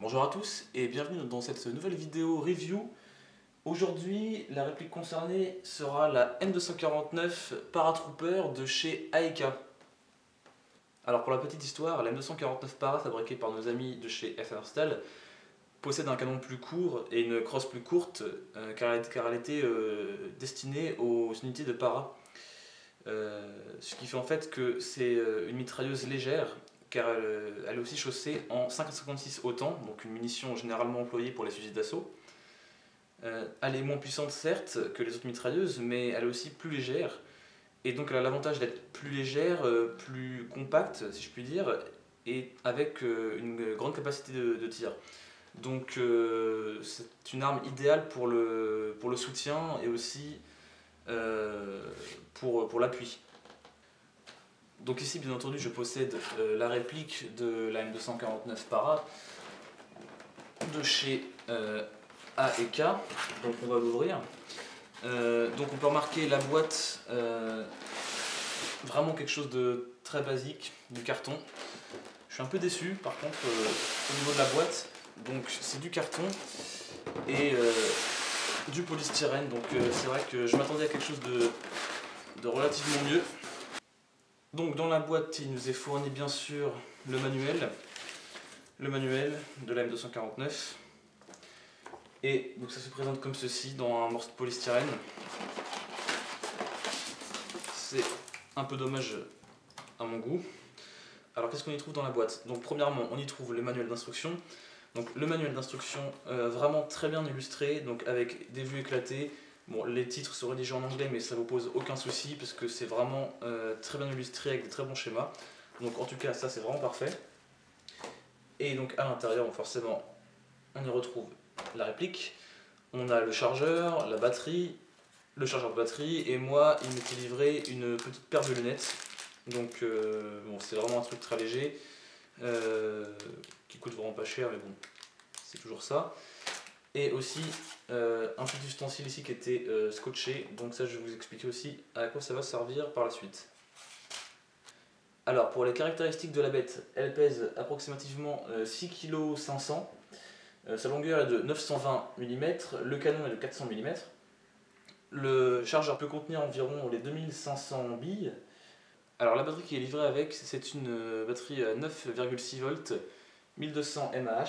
Bonjour à tous et bienvenue dans cette nouvelle vidéo review. Aujourd'hui, la réplique concernée sera la M249 Paratrooper de chez AEK. Alors pour la petite histoire, la M249 Para fabriquée par nos amis de chez F1 possède un canon plus court et une crosse plus courte car elle était destinée aux unités de Para. Ce qui fait en fait que c'est une mitrailleuse légère car elle est aussi chaussée en 5,56 autant, donc une munition généralement employée pour les fusils d'assaut. Elle est moins puissante certes que les autres mitrailleuses, mais elle est aussi plus légère, et donc elle a l'avantage d'être plus légère, plus compacte si je puis dire, et avec une grande capacité de tir. Donc c'est une arme idéale pour le soutien et aussi pour l'appui. Donc ici bien entendu je possède la réplique de la M249 Para de chez AEK, donc on va l'ouvrir. Donc on peut remarquer la boîte, vraiment quelque chose de très basique, du carton. Je suis un peu déçu par contre au niveau de la boîte, donc c'est du carton et du polystyrène, donc c'est vrai que je m'attendais à quelque chose de relativement mieux. Donc dans la boîte il nous est fourni bien sûr le manuel de la M249, et donc ça se présente comme ceci dans un morceau de polystyrène. C'est un peu dommage à mon goût. Alors qu'est-ce qu'on y trouve dans la boîte? Donc premièrement on y trouve le manuel d'instruction. Donc le manuel d'instruction vraiment très bien illustré, donc avec des vues éclatées. Bon, les titres sont rédigés en anglais mais ça vous pose aucun souci parce que c'est vraiment très bien illustré avec des très bons schémas. Donc en tout cas ça c'est vraiment parfait. Et donc à l'intérieur forcément on y retrouve la réplique. On a le chargeur, la batterie, le chargeur de batterie, et moi il m'était livré une petite paire de lunettes. Donc bon, c'est vraiment un truc très léger qui coûte vraiment pas cher, mais bon c'est toujours ça. Et aussi un petit ustensile ici qui était scotché, donc ça je vais vous expliquer aussi à quoi ça va servir par la suite. Alors pour les caractéristiques de la bête, elle pèse approximativement 6,5 kg, sa longueur est de 920 mm, le canon est de 400 mm, le chargeur peut contenir environ les 2500 billes. Alors la batterie qui est livrée avec, c'est une batterie à 9,6 volts, 1200 mAh.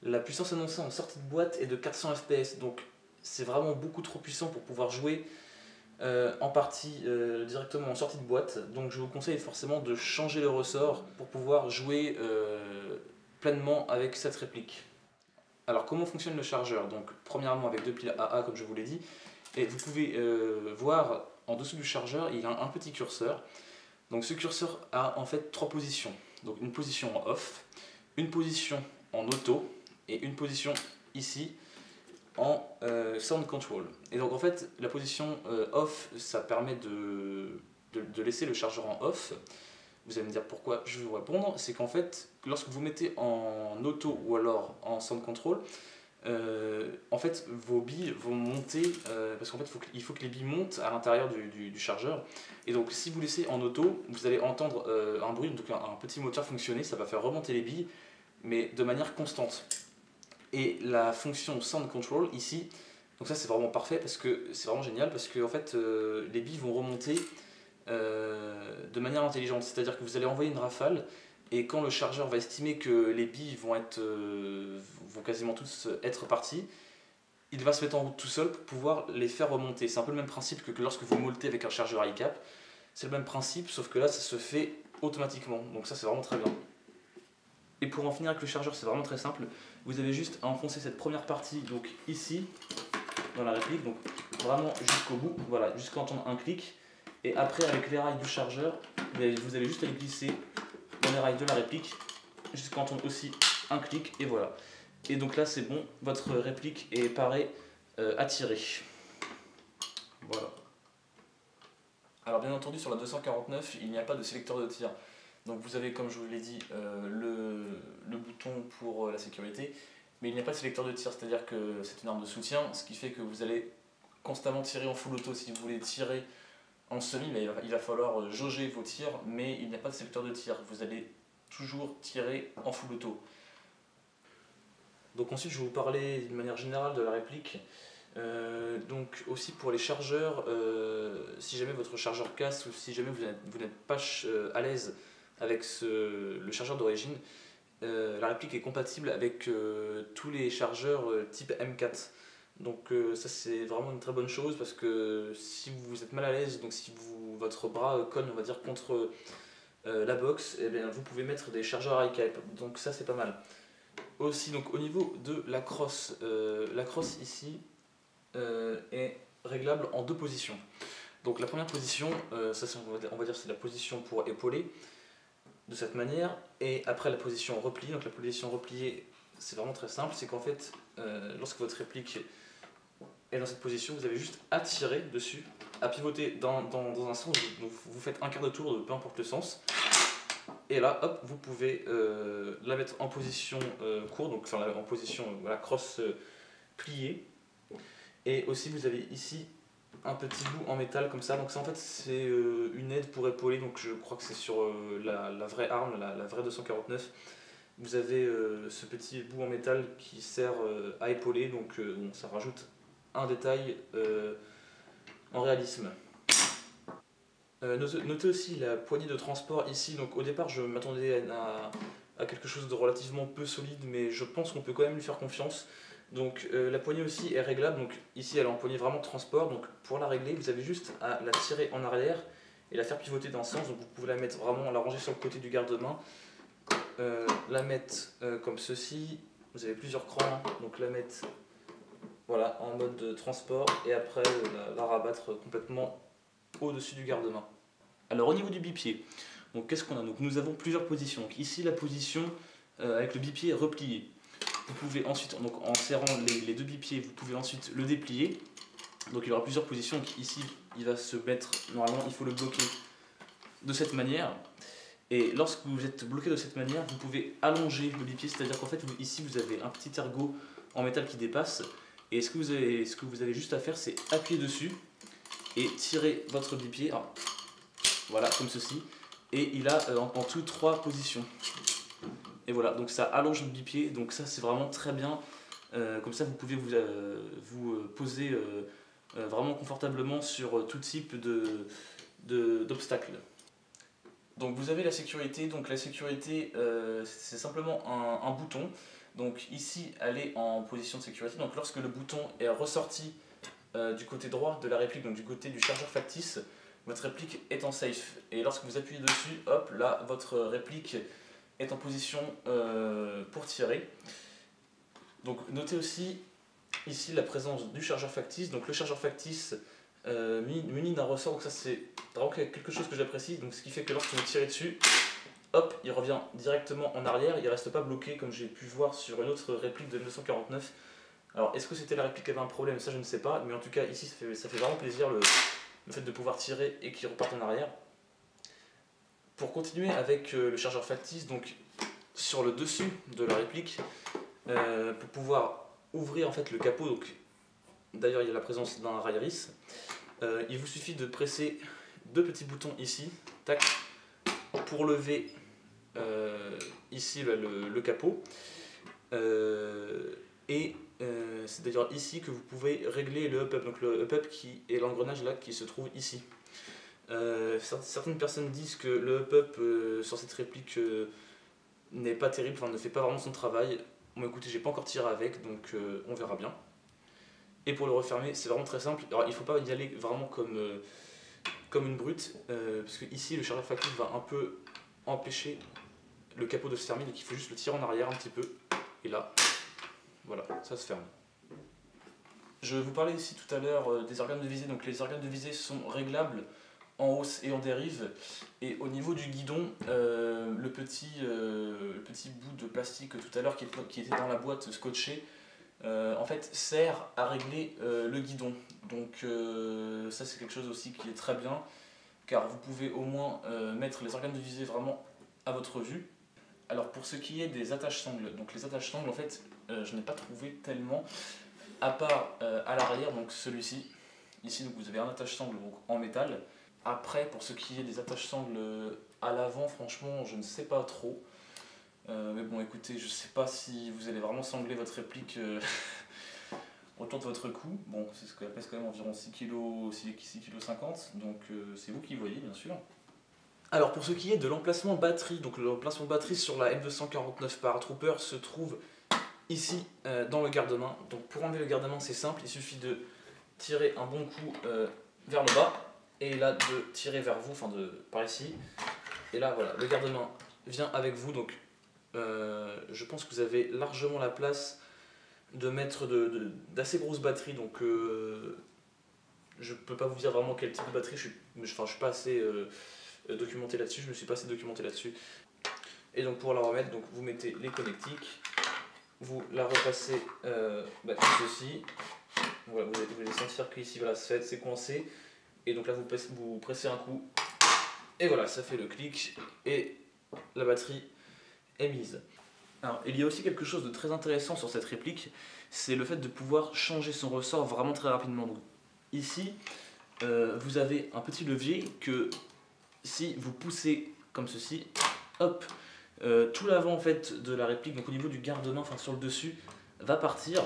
La puissance annoncée en sortie de boîte est de 400 fps, donc c'est vraiment beaucoup trop puissant pour pouvoir jouer en partie directement en sortie de boîte. Donc je vous conseille forcément de changer le ressort pour pouvoir jouer pleinement avec cette réplique. Alors comment fonctionne le chargeur? Donc premièrement avec deux piles AA comme je vous l'ai dit, et vous pouvez voir en dessous du chargeur il y a un petit curseur. Donc ce curseur a en fait trois positions. Donc une position en off, une position en auto et une position ici en sound control. Et donc en fait la position off, ça permet de laisser le chargeur en off. Vous allez me dire pourquoi, je vais vous répondre. C'est qu'en fait lorsque vous mettez en auto ou alors en sound control, en fait vos billes vont monter parce qu'en fait il faut que les billes montent à l'intérieur du chargeur, et donc si vous laissez en auto vous allez entendre un bruit, donc un petit moteur fonctionner, ça va faire remonter les billes mais de manière constante. Et la fonction sound control ici, donc ça c'est vraiment parfait parce que c'est vraiment génial parce que en fait les billes vont remonter de manière intelligente, c'est à dire que vous allez envoyer une rafale, et quand le chargeur va estimer que les billes vont quasiment tous être parties, il va se mettre en route tout seul pour pouvoir les faire remonter. C'est un peu le même principe que lorsque vous moltez avec un chargeur ICAP, c'est le même principe sauf que là ça se fait automatiquement, donc ça c'est vraiment très bien. Et pour en finir avec le chargeur, c'est vraiment très simple, vous avez juste à enfoncer cette première partie, donc ici dans la réplique, donc vraiment jusqu'au bout, voilà, jusqu'à entendre un clic. Et après avec les rails du chargeur, vous allez juste à les glisser dans les rails de la réplique jusqu'à entendre aussi un clic, et voilà. Et donc là c'est bon, votre réplique est parée à tirer. Voilà. Alors bien entendu sur la 249 il n'y a pas de sélecteur de tir. Donc vous avez, comme je vous l'ai dit, le bouton pour la sécurité, mais il n'y a pas de sélecteur de tir, c'est-à-dire que c'est une arme de soutien, ce qui fait que vous allez constamment tirer en full auto. Si vous voulez tirer en semi, il va falloir jauger vos tirs, mais il n'y a pas de sélecteur de tir, vous allez toujours tirer en full auto. Donc ensuite je vais vous parler d'une manière générale de la réplique. Donc aussi pour les chargeurs, si jamais votre chargeur casse ou si jamais vous n'êtes pas à l'aise avec le chargeur d'origine, la réplique est compatible avec tous les chargeurs type M4. Donc ça c'est vraiment une très bonne chose parce que si vous êtes mal à l'aise, donc si votre bras cogne on va dire contre la box, eh bien, vous pouvez mettre des chargeurs high cap, donc ça c'est pas mal. Aussi donc au niveau de la crosse ici est réglable en deux positions. Donc la première position, ça on va dire c'est la position pour épauler de cette manière, et après la position repliée. Donc la position repliée c'est vraiment très simple, c'est qu'en fait lorsque votre réplique est dans cette position, vous avez juste à tirer dessus, à pivoter dans un sens, donc vous faites un quart de tour de peu importe le sens, et là hop vous pouvez la mettre en position courte, donc enfin en position voilà, crosse pliée. Et aussi vous avez ici un petit bout en métal comme ça, donc ça en fait c'est une aide pour épauler, donc je crois que c'est sur la vraie arme, la vraie 249. Vous avez ce petit bout en métal qui sert à épauler, donc bon, ça rajoute un détail en réalisme. Notez aussi la poignée de transport ici, donc au départ je m'attendais à quelque chose de relativement peu solide, mais je pense qu'on peut quand même lui faire confiance. Donc la poignée aussi est réglable, donc ici elle est en poignée vraiment de transport, donc pour la régler vous avez juste à la tirer en arrière et la faire pivoter d'un sens, donc vous pouvez la mettre vraiment, la ranger sur le côté du garde-main, la mettre comme ceci, vous avez plusieurs crans, donc la mettre voilà, en mode transport et après la rabattre complètement au-dessus du garde-main. Alors au niveau du bipied, donc qu'est-ce qu'on a? Donc nous avons plusieurs positions. Donc, ici la position avec le bipied replié. Vous pouvez ensuite, donc, en serrant les deux bipieds, vous pouvez ensuite le déplier. Donc il y aura plusieurs positions. Donc, ici il va se mettre, normalement il faut le bloquer de cette manière. Et lorsque vous êtes bloqué de cette manière, vous pouvez allonger le bipied, c'est-à-dire qu'en fait ici vous avez un petit ergot en métal qui dépasse. Et ce que vous avez juste à faire, c'est appuyer dessus et tirer votre bipied, voilà, comme ceci. Et il a en tout 3 positions. Et voilà, donc ça allonge le bipied, donc ça c'est vraiment très bien. Comme ça vous pouvez vous poser vraiment confortablement sur tout type d'obstacles. Donc vous avez la sécurité, donc la sécurité c'est simplement un bouton. Donc ici elle est en position de sécurité, donc lorsque le bouton est ressorti du côté droit de la réplique, donc du côté du chargeur factice, votre réplique est en safe. Et lorsque vous appuyez dessus, hop, là votre réplique est en position pour tirer. Donc notez aussi ici la présence du chargeur factice. Donc le chargeur factice muni d'un ressort, donc ça c'est vraiment quelque chose que j'apprécie. Donc ce qui fait que lorsque vous tirez dessus, hop, il revient directement en arrière, il ne reste pas bloqué comme j'ai pu voir sur une autre réplique de 1949. Alors est-ce que c'était la réplique qui avait un problème? Ça je ne sais pas, mais en tout cas ici ça fait vraiment plaisir le fait de pouvoir tirer et qu'il reparte en arrière. Pour continuer avec le chargeur factice, donc sur le dessus de la réplique, pour pouvoir ouvrir en fait le capot, donc d'ailleurs il y a la présence d'un rail-ris, il vous suffit de presser deux petits boutons ici, tac, pour lever ici le capot. C'est d'ailleurs ici que vous pouvez régler le up-up, donc le up-up qui est l'engrenage là qui se trouve ici. Certaines personnes disent que le up-up sur cette réplique n'est pas terrible, enfin ne fait pas vraiment son travail. Bon écoutez, j'ai pas encore tiré avec, donc on verra bien. Et pour le refermer, c'est vraiment très simple. Alors il faut pas y aller vraiment comme une brute, parce que ici le chargeur factice va un peu empêcher le capot de se fermer, donc il faut juste le tirer en arrière un petit peu, et là, voilà, ça se ferme. Je vous parlais aussi tout à l'heure des organes de visée, donc les organes de visée sont réglables en hausse et en dérive, et au niveau du guidon, le petit bout de plastique tout à l'heure qui était dans la boîte scotchée, en fait sert à régler le guidon, donc ça c'est quelque chose aussi qui est très bien, car vous pouvez au moins mettre les organes de visée vraiment à votre vue. Alors pour ce qui est des attaches sangles, donc les attaches sangles en fait je n'ai pas trouvé tellement, à part à l'arrière, donc celui-ci, ici donc vous avez un attache sangle en métal. Après pour ce qui est des attaches sangles à l'avant, franchement je ne sais pas trop. Mais bon, écoutez, je sais pas si vous allez vraiment sangler votre réplique autour de votre cou. Bon, c'est ce qu'elle pèse quand même environ 6 kg, 6 kg 50, donc c'est vous qui voyez, bien sûr. Alors, pour ce qui est de l'emplacement batterie, donc l'emplacement batterie sur la M249 Paratrooper se trouve ici dans le garde-main. Donc, pour enlever le garde-main, c'est simple, il suffit de tirer un bon coup vers le bas et là de tirer vers vous, enfin par ici. Et là, voilà, le garde-main vient avec vous, donc je pense que vous avez largement la place de mettre d'assez grosses batteries, donc je peux pas vous dire vraiment quel type de batterie, je suis pas assez documenté là-dessus, je me suis pas assez documenté là-dessus. Et donc pour la remettre, donc vous mettez les connectiques, vous la repassez comme ceci, voilà, vous allez sentir qu'ici voilà, c'est coincé, et donc là vous pressez un coup, et voilà, ça fait le clic, et la batterie est mise. Alors, il y a aussi quelque chose de très intéressant sur cette réplique, c'est le fait de pouvoir changer son ressort vraiment très rapidement. Donc, ici, vous avez un petit levier que si vous poussez comme ceci, hop, tout l'avant en fait de la réplique, donc au niveau du garde-main, enfin sur le dessus, va partir,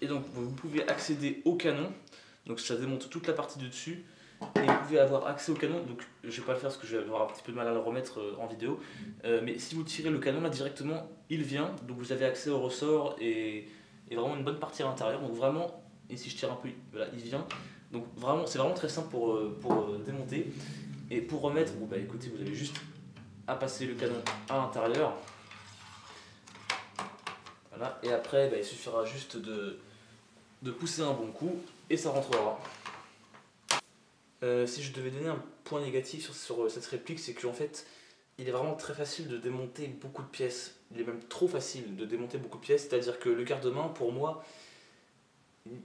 et donc vous pouvez accéder au canon, donc ça démonte toute la partie du dessus. Et vous pouvez avoir accès au canon, donc je vais pas le faire parce que je vais avoir un petit peu de mal à le remettre en vidéo, mais si vous tirez le canon là directement, il vient, donc vous avez accès au ressort et vraiment une bonne partie à l'intérieur, donc vraiment, et si je tire un peu, voilà, il vient, donc vraiment, c'est vraiment très simple pour démonter, et pour remettre, bon bah écoutez, vous avez juste à passer le canon à l'intérieur, voilà, et après bah, il suffira juste de pousser un bon coup, et ça rentrera. Si je devais donner un point négatif sur cette réplique, c'est qu'en fait, il est vraiment très facile de démonter beaucoup de pièces. Il est même trop facile de démonter beaucoup de pièces, c'est-à-dire que le garde-main, pour moi,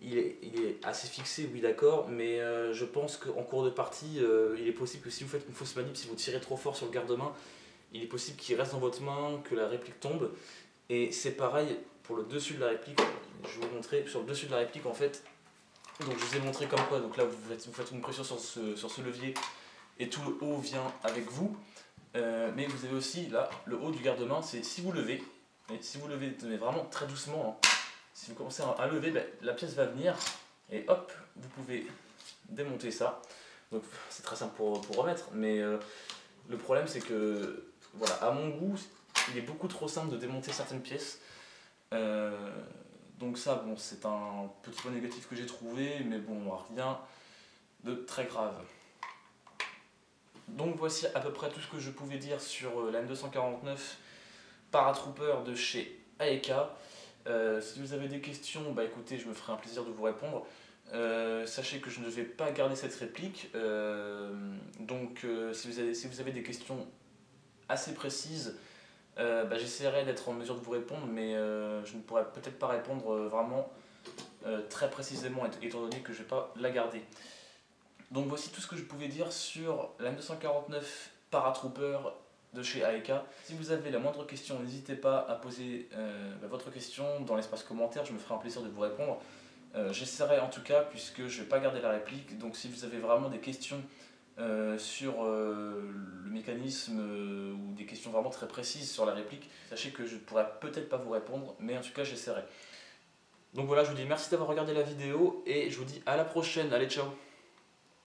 il est assez fixé, oui d'accord, mais je pense qu'en cours de partie, il est possible que si vous faites une fausse manip, si vous tirez trop fort sur le garde-main, il est possible qu'il reste dans votre main, que la réplique tombe. Et c'est pareil pour le dessus de la réplique, je vais vous montrer, sur le dessus de la réplique en fait, donc je vous ai montré comme quoi, donc là vous faites une pression sur ce levier et tout le haut vient avec vous, mais vous avez aussi là le haut du garde-main, c'est si vous levez, et si vous levez mais vraiment très doucement, hein, si vous commencez à lever, ben, la pièce va venir et hop, vous pouvez démonter ça. Donc c'est très simple pour remettre, mais le problème c'est que, voilà, à mon goût, il est beaucoup trop simple de démonter certaines pièces. Donc ça, bon, c'est un petit point négatif que j'ai trouvé, mais bon, rien de très grave. Donc voici à peu près tout ce que je pouvais dire sur la M249 Paratrooper de chez AEK. Si vous avez des questions, bah écoutez, je me ferai un plaisir de vous répondre. Sachez que je ne vais pas garder cette réplique, donc si vous avez des questions assez précises, j'essaierai d'être en mesure de vous répondre, mais je ne pourrai peut-être pas répondre vraiment très précisément, étant donné que je ne vais pas la garder. Donc voici tout ce que je pouvais dire sur la M249 Paratrooper de chez AEK. Si vous avez la moindre question, n'hésitez pas à poser votre question dans l'espace commentaire, je me ferai un plaisir de vous répondre. J'essaierai en tout cas, puisque je ne vais pas garder la réplique, donc si vous avez vraiment des questions sur le mécanisme ou des questions vraiment très précises sur la réplique, sachez que je ne pourrai peut-être pas vous répondre, mais en tout cas j'essaierai. Donc voilà, je vous dis merci d'avoir regardé la vidéo et je vous dis à la prochaine, allez ciao.